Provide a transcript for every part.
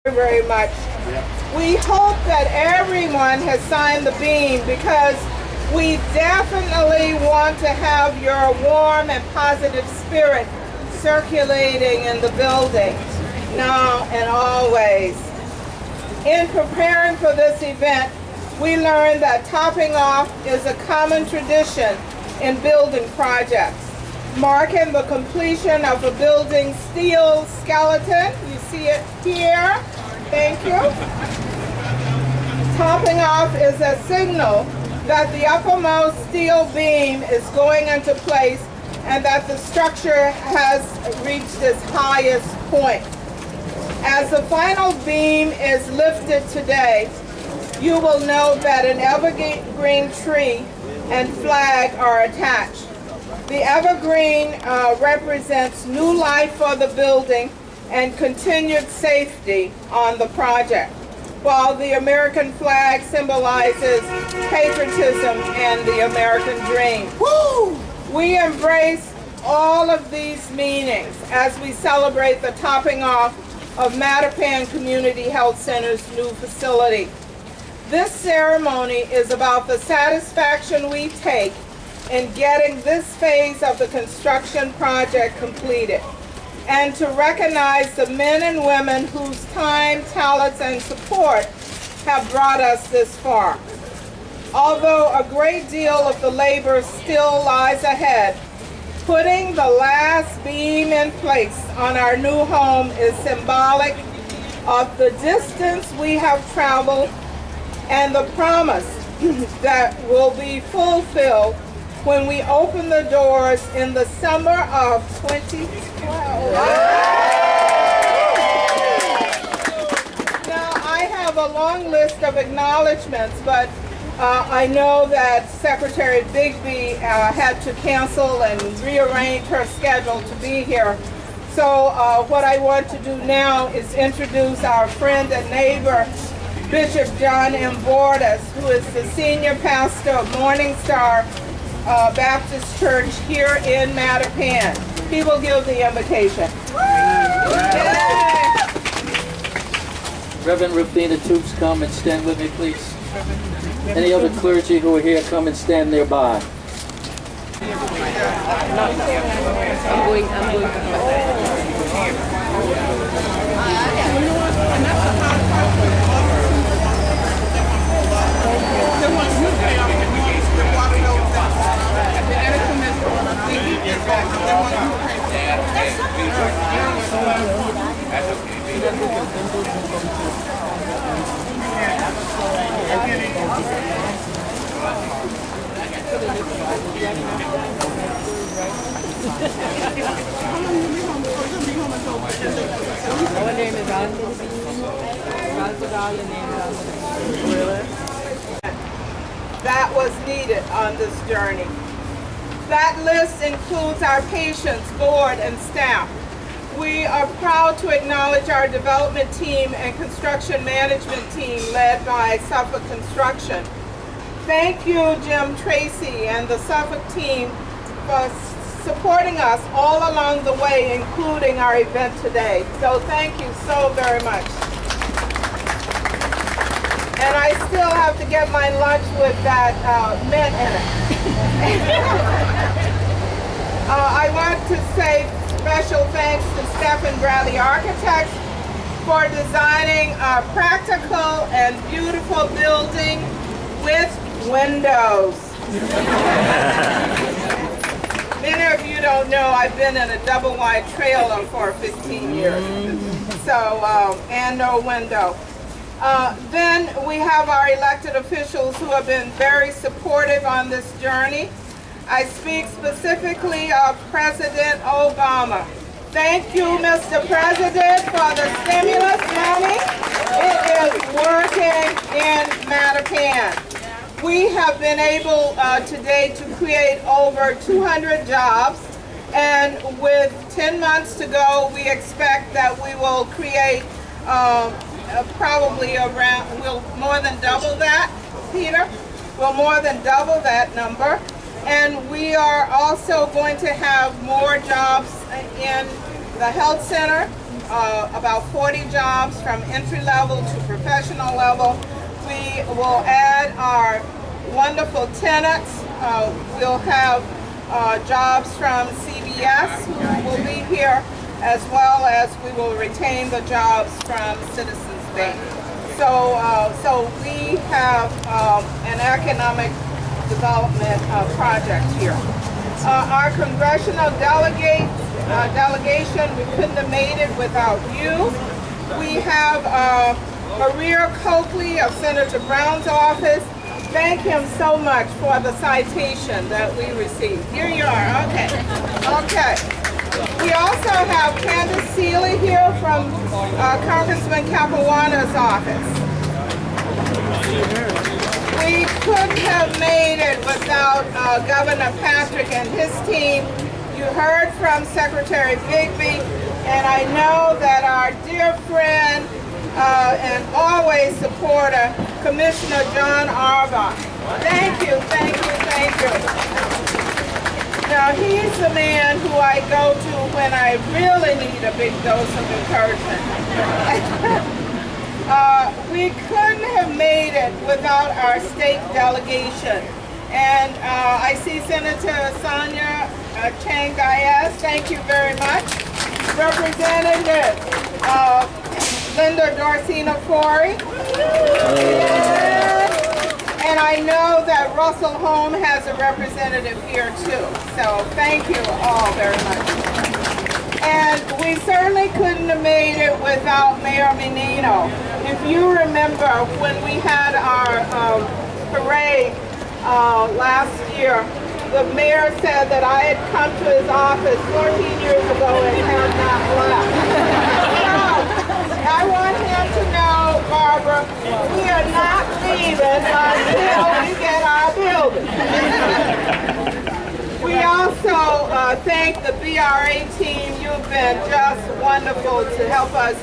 Very much. We hope that everyone has signed the beam because we definitely want to have your warm and positive spirit circulating in the building now and always. In preparing for this event, we learned that topping off is a common tradition in building projects, marking the completion of a building's steel skeleton. You see it here. Thank you. Topping off is a signal that the uppermost steel beam is going into place and that the structure has reached its highest point. As the final beam is lifted today, you will note that an evergreen tree and flag are attached. The evergreen represents new life for the building and continued safety on the project, while the American flag symbolizes patriotism and the American dream. Woo! We embrace all of these meanings as we celebrate the topping off of Mattapan Community Health Center's new facility. This ceremony is about the satisfaction we take in getting this phase of the construction project completed, and to recognize the men and women whose time, talents, and support have brought us this far. Although a great deal of the labor still lies ahead, putting the last beam in place on our new home is symbolic of the distance we have traveled and the promise that will be fulfilled when we open the doors in the summer of 2012. Now, I have a long list of acknowledgments, but I know that Secretary Bigby had to cancel and rearrange her schedule to be here. So what I want to do now is introduce our friend and neighbor, Bishop John M. Bordas, who is the senior pastor of Morning Star Baptist Church here in Mattapan. He will give the invocation. Reverend Rufina Toops, come and stand with me, please. Any other clergy who are here, come and stand nearby. That was needed on this journey. That list includes our patients, board, and staff. We are proud to acknowledge our development team and construction management team led by Suffolk Construction. Thank you, Jim Tracy and the Suffolk team, for supporting us all along the way, including our event today. So thank you so very much. And I still have to get my lunch with that mint in it. I want to say special thanks to Stephen Bradley Architects for designing a practical and beautiful building with windows. Many of you don't know I've been in a double wide trailer for 15 years. So, and no window. Then we have our elected officials who have been very supportive on this journey. I speak specifically of President Obama. Thank you, Mr. President, for the stimulus money. It is working in Mattapan. We have been able today to create over 200 jobs, and with 10 months to go, we expect that we will create probably around, we'll more than double that, Peter. We'll more than double that number. And we are also going to have more jobs in the health center, about 40 jobs from entry level to professional level. We will add our wonderful tenants. We'll have jobs from CBS who will be here, as well as we will retain the jobs from Citizens Bank. So we have an economic development project here. Our congressional delegation, we couldn't have made it without you. We have Maria Coakley of Senator Brown's office. Thank him so much for the citation that we received. Here you are, okay. Okay. We also have Candace Seeley here from Congressman Capuano's office. We couldn't have made it without Governor Patrick and his team. You heard from Secretary Bigby, and I know that our dear friend and always supporter, Commissioner John Arbach. Thank you, thank you, thank you. Now, he's the man who I go to when I really need a big dose of encouragement. We couldn't have made it without our state delegation. And I see Senator Sonia Chang-Gayez, thank you very much. Representative Linda Dorsina-Forey. And I know that Russell Home has a representative here too. So thank you all very much. And we certainly couldn't have made it without Mayor Menino. If you remember when we had our parade last year, the mayor said that I had come to his office 14 years ago and had not left. So, I want him to know, Barbara, we are not leaving until we get our building. We also thank the BRA team. You've been just wonderful to help us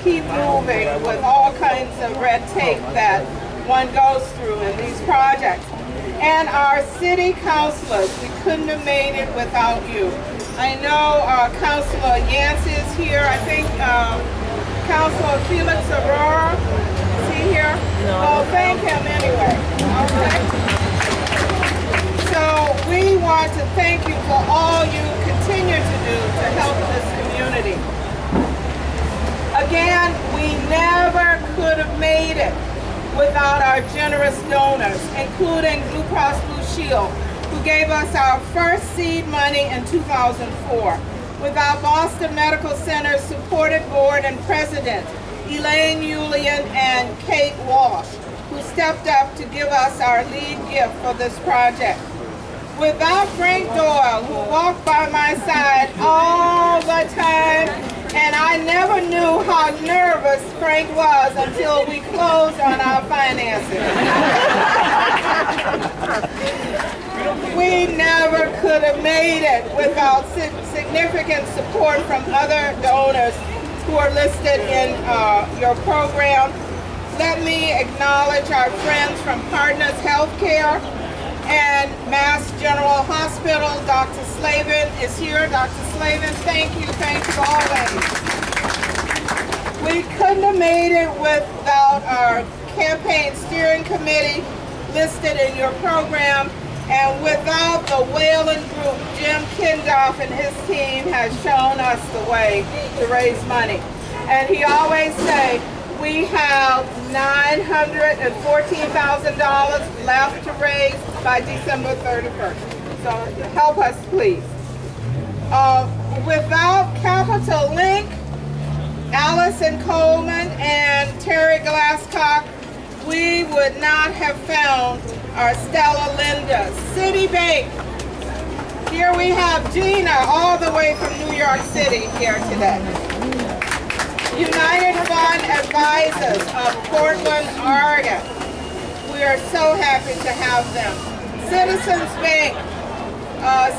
keep moving with all kinds of red tape that one goes through in these projects. And our city councilors, we couldn't have made it without you. I know Councilor Yancey is here. I think Councilor Felix Aurora, is he here? No. Oh, thank him anyway. Okay. So we want to thank you for all you continue to do to help this community. Again, we never could have made it without our generous donors, including Blue Cross Blue Shield, who gave us our first seed money in 2004. Without Boston Medical Center's supported board and president, Elaine Julian and Kate Walsh, who stepped up to give us our lead gift for this project. Without Frank Doyle, who walked by my side all the time, and I never knew how nervous Frank was until we closed on our finances. We never could have made it without significant support from other donors who are listed in your program. Let me acknowledge our friends from Partners Healthcare and Mass General Hospital. Dr. Slavin is here. Dr. Slavin, thank you always. We couldn't have made it without our campaign steering committee listed in your program, and without the Whalen Group. Jim Kindoff and his team has shown us the way to raise money. And he always say, we have $914,000 left to raise by December 31st. So help us, please. Without Capital Link, Allison Coleman and Terry Glasscock, we would not have found our Stella Linda. Citibank, here we have Gina all the way from New York City here today. United Fund Advisors of Portland, Oregon. We are so happy to have them. Citizens Bank,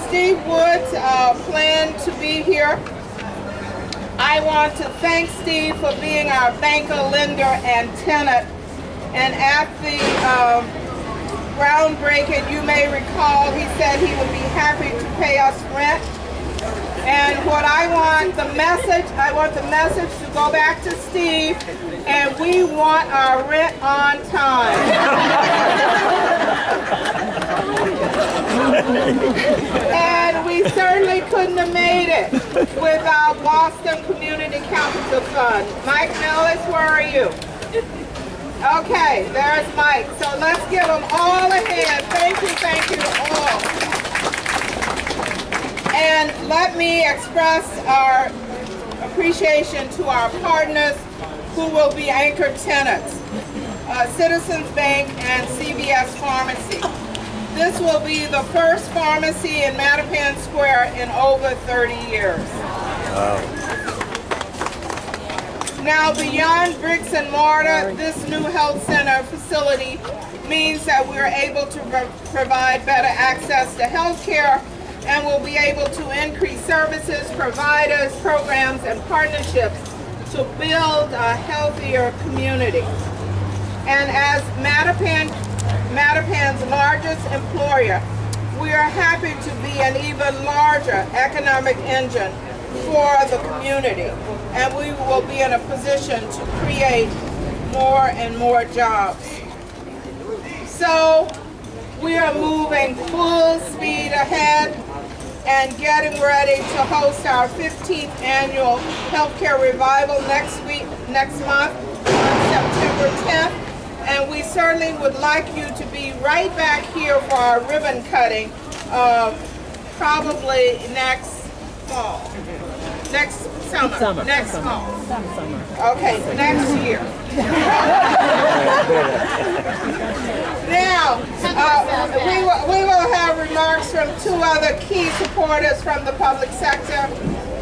Steve Woods planned to be here. I want to thank Steve for being our banker, lender, and tenant. And at the groundbreaking, you may recall, he said he would be happy to pay us rent. And what I want the message to go back to Steve, and we want our rent on time. And we certainly couldn't have made it without Boston Community Council Fund. Mike Millis, where are you? Okay, there's Mike. So let's give them all a hand. Thank you all. And let me express our appreciation to our partners who will be anchor tenants, Citizens Bank and CVS Pharmacy. This will be the first pharmacy in Mattapan Square in over 30 years. Wow. Now, beyond bricks and mortar, this new health center facility means that we're able to provide better access to health care, and we'll be able to increase services, providers, programs, and partnerships to build a healthier community. And as Mattapan's largest employer, we are happy to be an even larger economic engine for the community, and we will be in a position to create more and more jobs. So we are moving full speed ahead and getting ready to host our 15th annual Healthcare Revival next month on September 10th. And we certainly would like you to be right back here for our ribbon cutting, probably next fall. Next summer. Next fall. Okay, next year. Now, we will have remarks from two other key supporters from the public sector.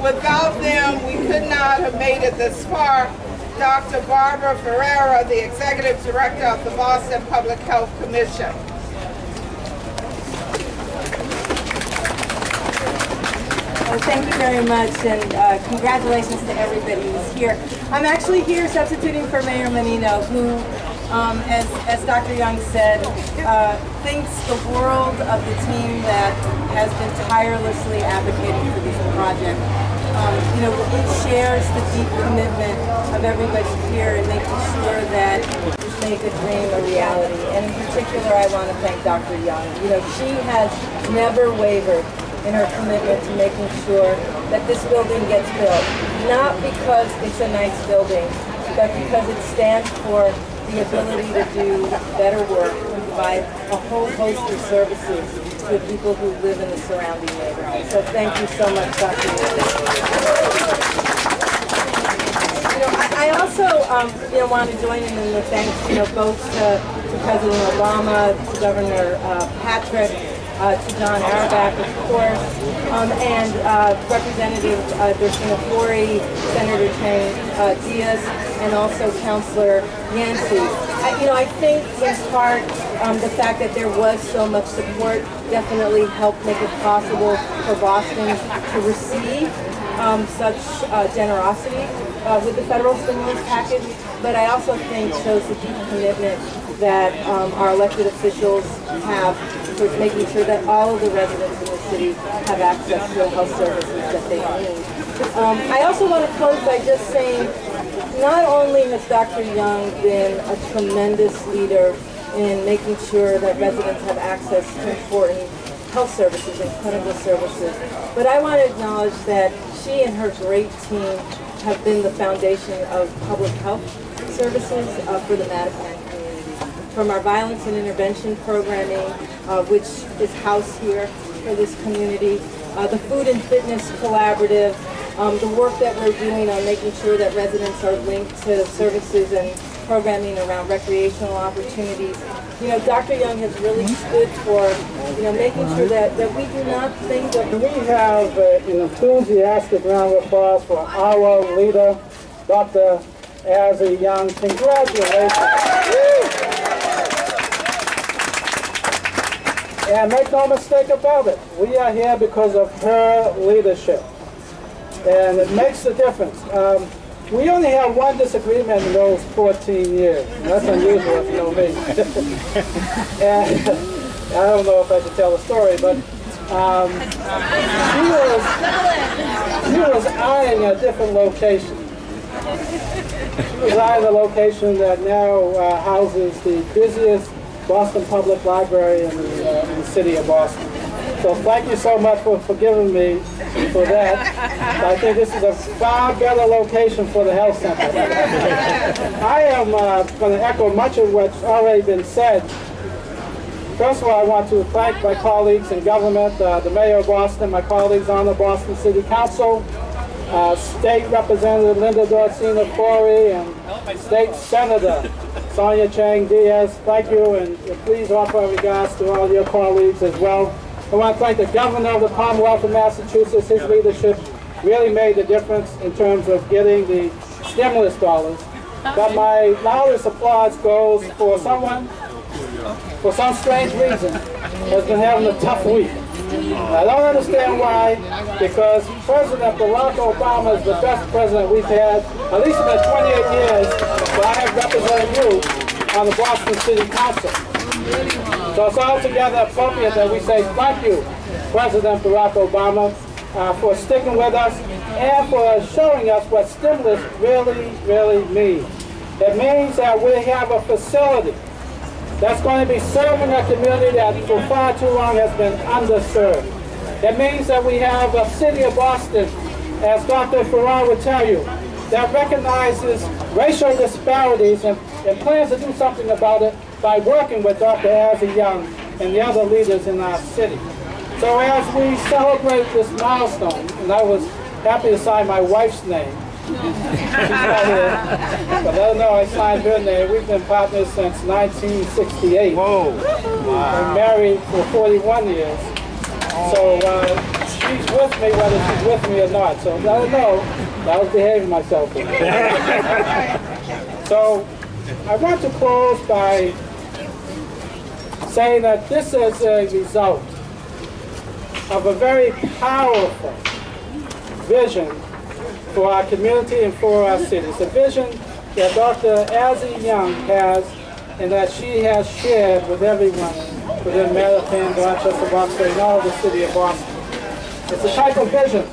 Without them, we could not have made it this far. Dr. Barbara Ferreira, the Executive Director of the Boston Public Health Commission. Well, thank you very much, and congratulations to everybody who's here. I'm actually here substituting for Mayor Menino, who, as Dr. Young said, thinks the world of the team that has been tirelessly advocating for this project. It shares the deep commitment of everybody here in making sure that we make a dream a reality. And in particular, I want to thank Dr. Young. She has never wavered in her commitment to making sure that this building gets built. Not because it's a nice building, but because it stands for the ability to do better work and provide a whole host of services to people who live in the surrounding neighborhood. So thank you so much, Dr. I also want to join in the thanks, both to President Obama, to Governor Patrick, to John Arabak, of course, and Representative Dershana Fori, Senator Chang Diaz, and also Councilor Yancey. I think in part the fact that there was so much support definitely helped make it possible for Boston to receive such generosity with the federal stimulus package, but I also think shows the deep commitment that our elected officials have towards making sure that all of the residents in the city have access to the health services that they need. I also want to close by just saying, not only has Dr. Young been a tremendous leader in making sure that residents have access to important health services and clinical services, but I want to acknowledge that she and her great team have been the foundation of public health services for the Mattapan community. From our violence and intervention programming, which is housed here for this community, the food and fitness collaborative, the work that we're doing on making sure that residents are linked to services and programming around recreational opportunities. Dr. Young has really stood for, making sure that we do not think of... We have an enthusiastic round of applause for our leader, Dr. Azzy Young. Congratulations. And make no mistake about it, we are here because of her leadership. And it makes a difference. We only have one disagreement in those 14 years. That's unusual if you know me. And I don't know if I should tell the story, but she was was eyeing a different location. She was eyeing a location that now houses the busiest Boston Public Library in the city of Boston. So thank you so much for forgiving me for that. I think this is a far better location for the health center. I am going to echo much of what's already been said. First of all, I want to thank my colleagues in government, the Mayor of Boston, my colleagues on the Boston City Council, State Representative Linda Dorsina-Corey, and State Senator Sonia Chang Diaz. Thank you, and please offer our regards to all your colleagues as well. I want to thank the Governor of the Commonwealth of Massachusetts. His leadership really made a difference in terms of getting the stimulus dollars. But my loudest applause goes for someone, for some strange reason, has been having a tough week. I don't understand why, because President Barack Obama is the best president we've had, at least in the 28 years that I have represented you on the Boston City Council. So it's altogether appropriate that we say thank you, President Barack Obama, for sticking with us and for showing us what stimulus really means. It means that we have a facility that's going to be serving a community that for far too long has been underserved. It means that we have a city of Boston, as Dr. Farrar would tell you, that recognizes racial disparities and plans to do something about it by working with Dr. Azzy Young and the other leaders in our city. So as we celebrate this milestone, and I was happy to sign my wife's name, she's not here, but let her know I signed her name. We've been partners since 1968. Whoa! Wow. We're married for 41 years. So she's with me whether she's with me or not. So let her know that I was behaving myself. So I want to close by saying that this is a result of a very powerful vision for our community and for our city. It's a vision that Dr. Azzy Young has and that she has shared with everyone within Mattapan, Dorchester, Roxbury, and all of the city of Boston. It's a type of vision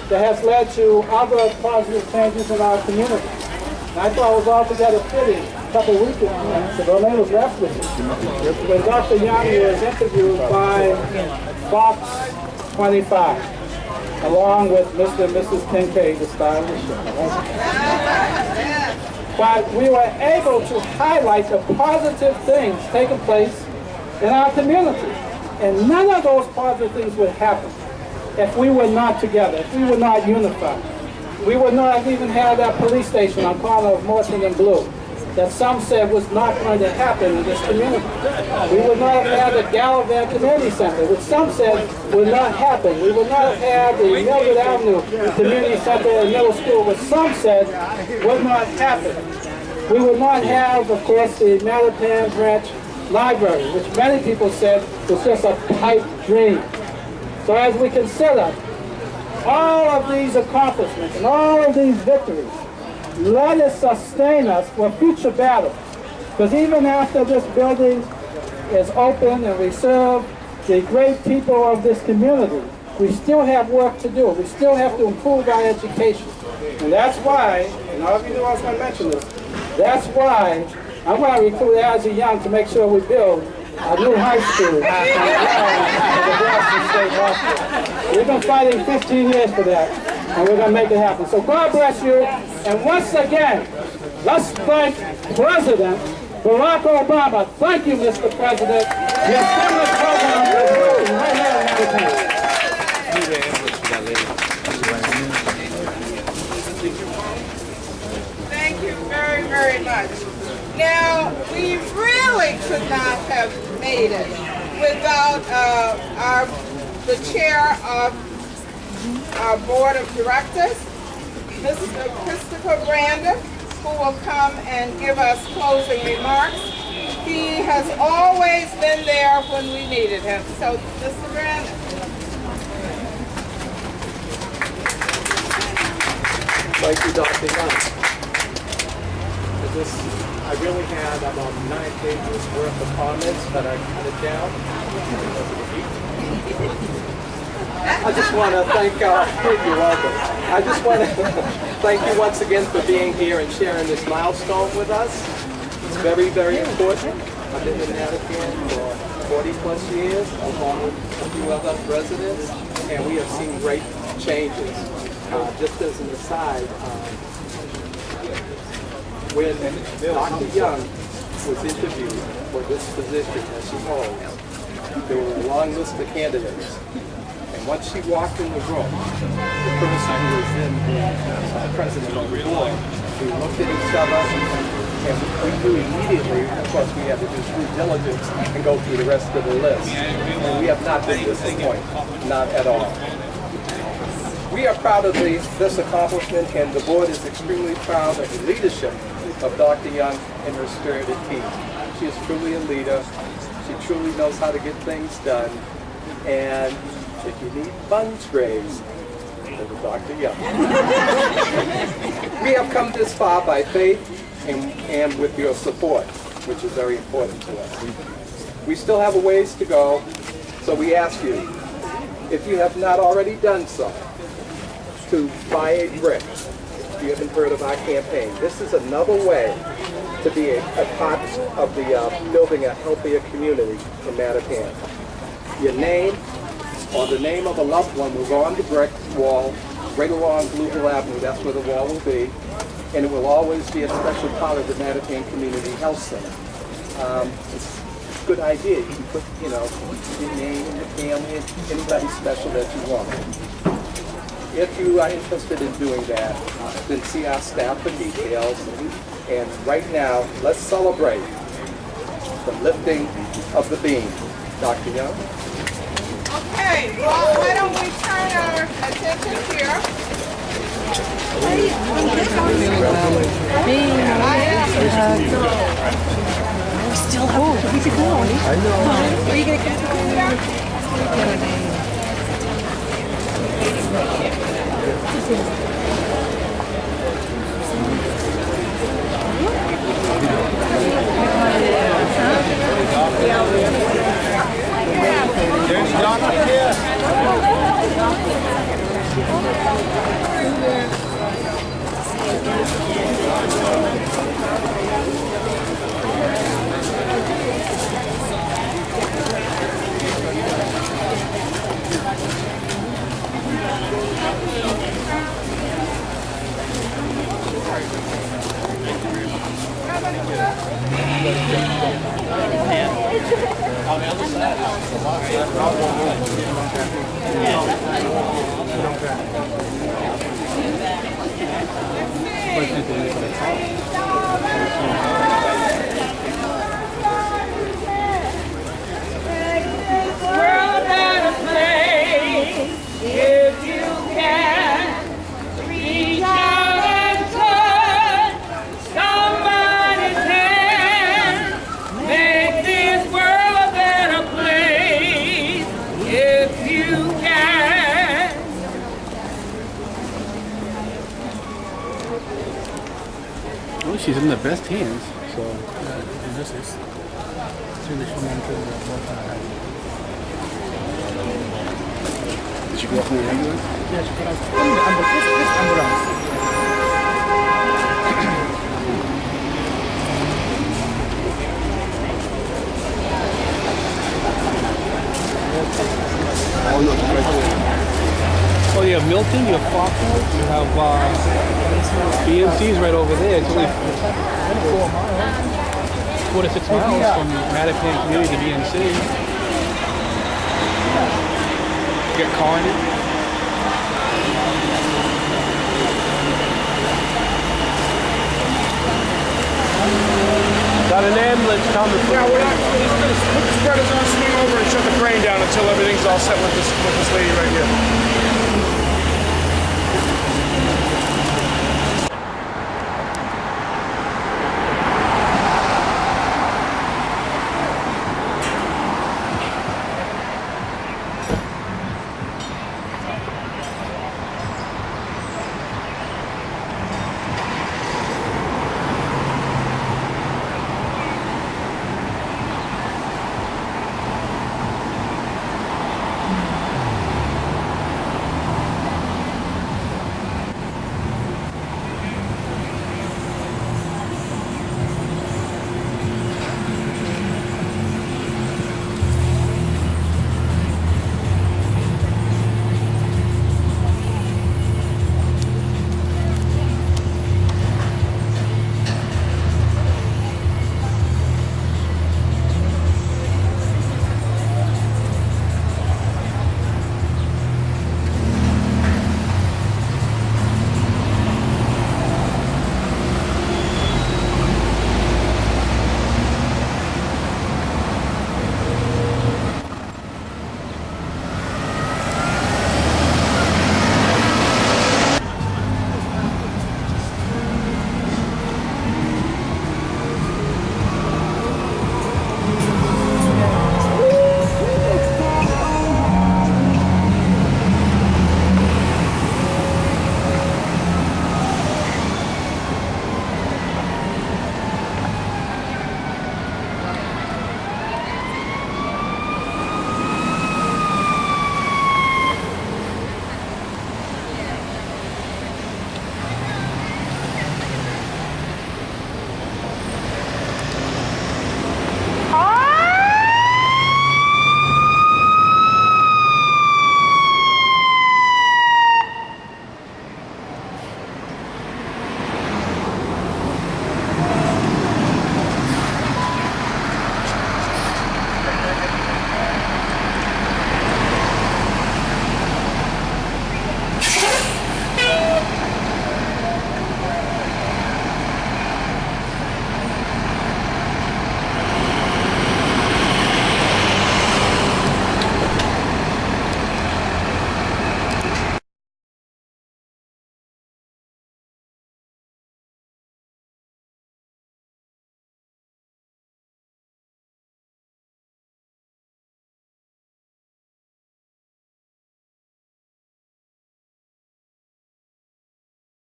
that has led to other positive changes in our community. And I thought it was altogether fitting a couple of weeks ago, her name was left with me, when Dr. Young was interviewed by Fox 25. Along with Mr. and Mrs. Kincaid, the star of the show. But we were able to highlight the positive things taking place in our community. And none of those positive things would happen if we were not together, if we were not unified. We would not have even had that police station on corner of Morton and Blue that some said was not going to happen in this community. We would not have had the Gallivant Community Center, which some said would not happen. We would not have had the Mildred Avenue Community Center and middle school, which some said would not happen. We would not have, of course, the Mattapan Branch Library, which many people said was just a pipe dream. So as we consider all of these accomplishments and all of these victories, let it sustain us for future battles. Because even after this building is open and we serve the great people of this community, we still have work to do. We still have to improve our education. And that's why, and all of you knew I was going to mention this, that's why I want to recruit Azzy Young to make sure we build a new high school in the Boston State Hospital. We've been fighting 15 years for that, and we're going to make it happen. So God bless you. And once again, let's thank President Barack Obama. Thank you, Mr. President. Your stimulus program is working right now in Mattapan. Thank you very much. Now, we really could not have made it without the chair of our board of directors, Mr. Christopher Brandon, who will come and give us closing remarks. He has always been there when we needed him. So, Mr. Brandon. Thank you, Dr. Young. I really had about 9 pages worth of comments, but I cut it down because of the heat. I just want to thank, you're welcome. I just want to thank you once again for being here and sharing this milestone with us. It's very, very important. I've been in Mattapan for 40 plus years, along with a few other residents, and we have seen great changes. Just as an aside, when Dr. Young was interviewed for this position that she holds, there were a long list of candidates. And once she walked in the room, the person who was then the president of the board, we looked at each other and we knew immediately, of course we had to do due diligence and go through the rest of the list. And we have not been disappointed, not at all. We are proud of this accomplishment, and the board is extremely proud of the leadership of Dr. Young and her spirited team. She is truly a leader. She truly knows how to get things done. And if you need funds raised, go to Dr. Young. We have come this far by faith and with your support, which is very important to us. We still have a ways to go, so we ask you, if you have not already done so, to buy a brick. If you haven't heard of our campaign, this is another way to be a part of the building a healthier community in Mattapan. Your name or the name of a loved one will go on the brick wall right along Blue Hill Avenue. That's where the wall will be, and it will always be a special part of the Mattapan Community Health Center. It's a good idea. You can put, your name and your family and anybody special that you want. If you are interested in doing that, then see our staff for details. And right now, let's celebrate the lifting of the beam. Dr. Young? Okay, well, why don't we turn our attention here? Are you going to come to There's Dr. here. On the other side, it's a lot. World at a place, if you can reach out and touch somebody's hand, make this world a better place, if you can. Well, she's in the best hands, so this is really Did she go off in the ambulance? Yeah, she got off this ambulance. Oh, no, it's right there. Oh, you have Milton, you have Faulkner, you have BMC's right over there. It's only 4 to 6 miles from Mattapan Community to BMC. You get Carney. Got an ambulance coming. Yeah, we're going to put the spreaders on, swing over, and shut the crane down until everything's all set with this lady right here.